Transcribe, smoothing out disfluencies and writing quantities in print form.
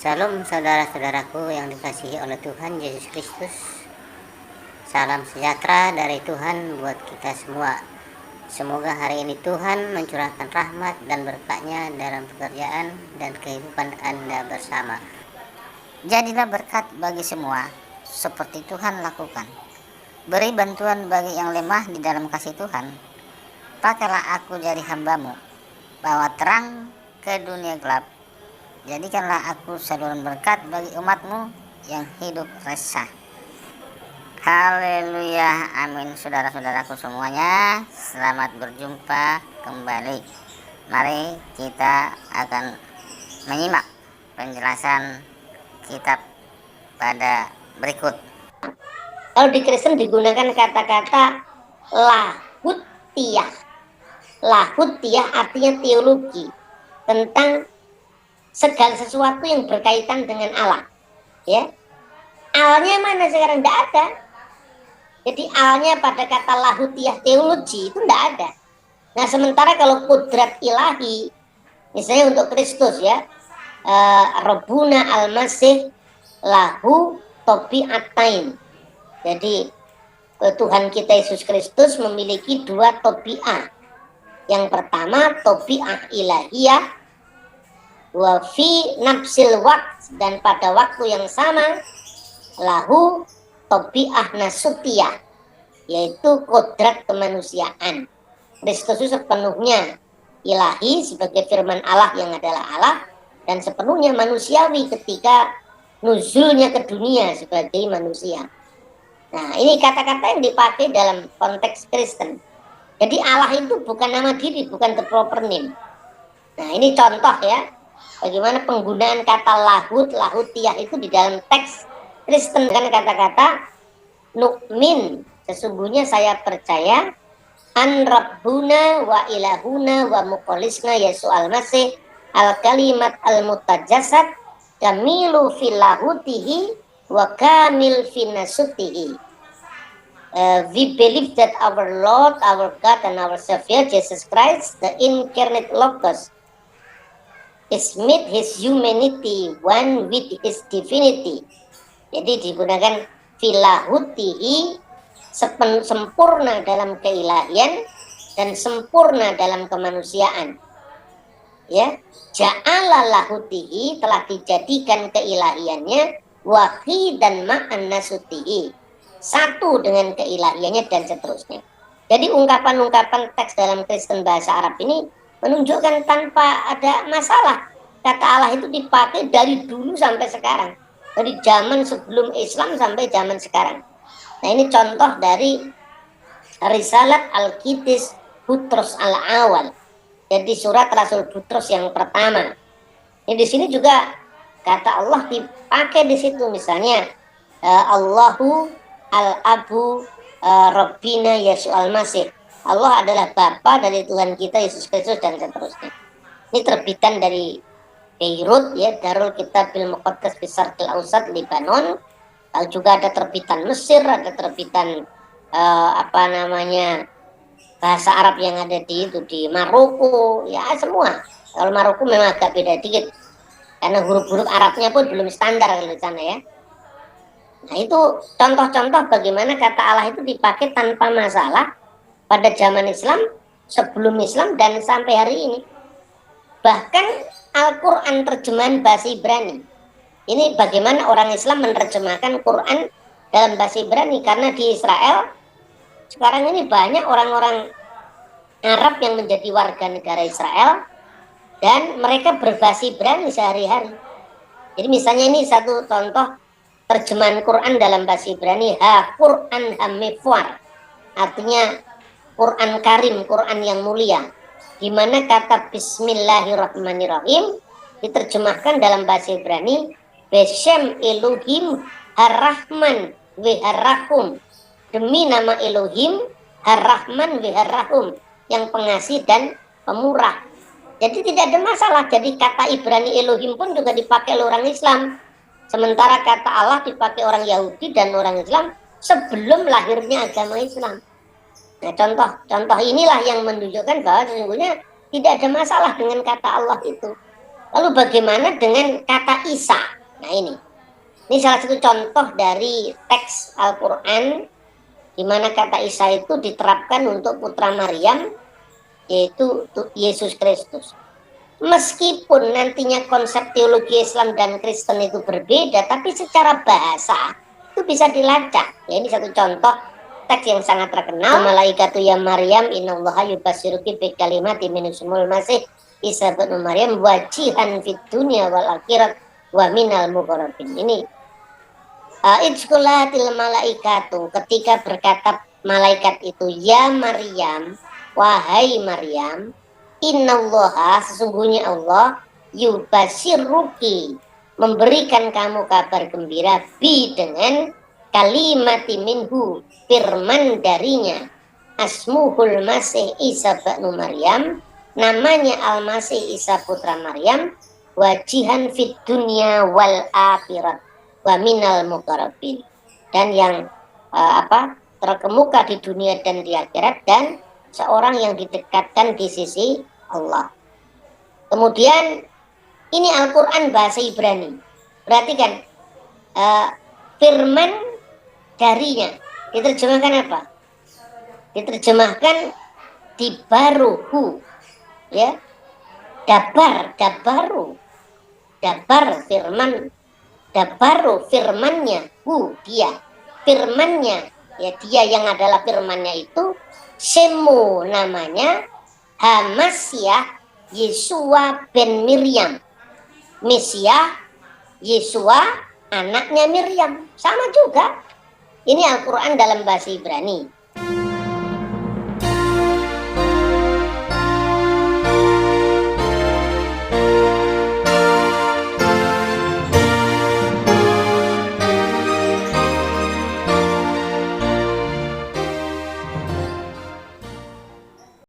Salam saudara-saudaraku yang dikasihi oleh Tuhan Yesus Kristus. Salam sejahtera dari Tuhan buat kita semua. Semoga hari ini Tuhan mencurahkan rahmat dan berkat-Nya dalam pekerjaan dan kehidupan Anda bersama. Jadilah berkat bagi semua, seperti Tuhan lakukan. Beri bantuan bagi yang lemah di dalam kasih Tuhan. Pakailah aku jadi hamba-Mu, bawa terang ke dunia gelap. Jadikanlah aku saluran berkat bagi umat-Mu yang hidup resah. Haleluya, amin. Saudara-saudaraku semuanya, selamat berjumpa kembali. Mari kita akan menyimak penjelasan kitab pada berikut. Kalau di Kristen digunakan kata-kata lahutiyah. Lahutiyah artinya teologi tentang segala sesuatu yang berkaitan dengan Allah. Ya, alnya mana sekarang? Tidak ada. Jadi alnya pada kata lahutiyah teologi itu tidak ada. Nah sementara kalau kudrat ilahi, misalnya untuk Kristus ya, Rabbuna al-Masih lahu tobi'atain. Jadi Tuhan kita Yesus Kristus memiliki dua tobi'ah. Yang pertama tobi'ah ilahiyah, wa fi nafsil waqt, dan pada waktu yang sama lahu tobi'ah nasutiyah, yaitu kodrat kemanusiaan. Kristus itu sepenuhnya ilahi sebagai firman Allah yang adalah Allah, dan sepenuhnya manusiawi ketika nuzulnya ke dunia sebagai manusia. Nah ini kata-kata yang dipakai dalam konteks Kristen. Jadi Allah itu bukan nama diri, bukan the proper name. Nah ini contoh ya, bagaimana penggunaan kata lahutiyah itu di dalam teks Kristen. Kan kata-kata nu'min, sesungguhnya saya percaya, an rabbuna wa ilahuna wa muqalisna Yesus al-Masih al-kalimat al-mutajasad kamilu fil lahutihi wa kamil fi nasutihi. We believe that our Lord, our God, and our Savior Jesus Christ, the incarnate Logos, is made his humanity one with his divinity. Jadi digunakan filahutihi, sempurna dalam keilahian dan sempurna dalam kemanusiaan. Ya, ja'ala lahutihi, telah dijadikan keilahiannya, wahidan ma'an nasutihi, satu dengan keilahiannya, dan seterusnya. Jadi ungkapan-ungkapan teks dalam Kristen bahasa Arab ini menunjukkan tanpa ada masalah kata Allah itu dipakai dari dulu sampai sekarang, dari zaman sebelum Islam sampai zaman sekarang. Nah ini contoh dari Risalat Al-Qidis Butros Al-Awal, jadi surat Rasul Butros yang pertama. Ini di sini juga kata Allah dipakai di situ, misalnya Allahu al-Abu Rabbina Yesus al-Masih, Allah adalah Bapa dari Tuhan kita Yesus Kristus, dan seterusnya. Ini terbitan dari Beirut ya, Darul Kitabil Muqaddas fi Syarqil Ausat, Lebanon. Lalu juga ada terbitan Mesir, ada terbitan bahasa Arab yang ada di Maroko ya, semua. Kalau Maroko memang agak beda dikit karena huruf-huruf Arabnya pun belum standar kalau di sana ya. Nah itu contoh-contoh bagaimana kata Allah itu dipakai tanpa masalah pada zaman Islam, sebelum Islam, dan sampai hari ini. Bahkan Al-Quran terjemahan bahasa Ibrani, ini bagaimana orang Islam menerjemahkan Quran dalam bahasa Ibrani, karena di Israel sekarang ini banyak orang-orang Arab yang menjadi warga negara Israel dan mereka berbahasa Ibrani sehari-hari. Jadi misalnya ini satu contoh terjemahan Quran dalam bahasa Ibrani, Ha-Quran Ha-Mifwar, artinya Quran Karim, Quran yang mulia, di mana kata Bismillahirrahmanirrahim diterjemahkan dalam bahasa Ibrani Beshem Elohim Har-Rahman Har-Rahum, demi nama Elohim Har-Rahman Har-Rahum, yang pengasih dan pemurah. Jadi tidak ada masalah. Jadi kata Ibrani Elohim pun juga dipakai oleh orang Islam, sementara kata Allah dipakai orang Yahudi dan orang Islam sebelum lahirnya agama Islam. Nah contoh inilah yang menunjukkan bahwa sesungguhnya tidak ada masalah dengan kata Allah itu. Lalu bagaimana dengan kata Isa? Nah ini salah satu contoh dari teks Al-Quran di mana kata Isa itu diterapkan untuk putra Maryam, yaitu Yesus Kristus. Meskipun nantinya konsep teologi Islam dan Kristen itu berbeda, tapi secara bahasa itu bisa dilacak. Ya, ini satu contoh teks yang sangat terkenal. Malaikatu ya Maryam innallaha yubasyiruki bi kalimati min ismul masih Isa bin Maryam wajihan fid dunya wal akhirat wa minal muqarrabin. Ini Ijkulatil malaikatu, ketika berkata malaikat itu, ya Maryam, wahai Maryam, innallaha, sesungguhnya Allah, yubasyiruki, memberikan kamu kabar gembira, bi dengan kalimati minhu, firman darinya, asmuhul masih Isa bin Maryam, namanya Al-Masih Isa putra Maryam, wajihan fid dunya wal akhirat wa minal muqarrabin, dan yang terkemuka di dunia dan di akhirat, dan seorang yang didekatkan di sisi Allah. Kemudian ini Al-Quran bahasa Ibrani, perhatikan firman darinya diterjemahkan apa? Diterjemahkan dibaruhu, ya, dabaru, dabar firman, dabaru firmannya, dia firmannya, ya, dia yang adalah firmannya itu, semu namanya Hamasyah Yesua ben Miriam, Mesiah Yesua anaknya Miriam, sama juga. Ini Al-Quran dalam bahasa Ibrani.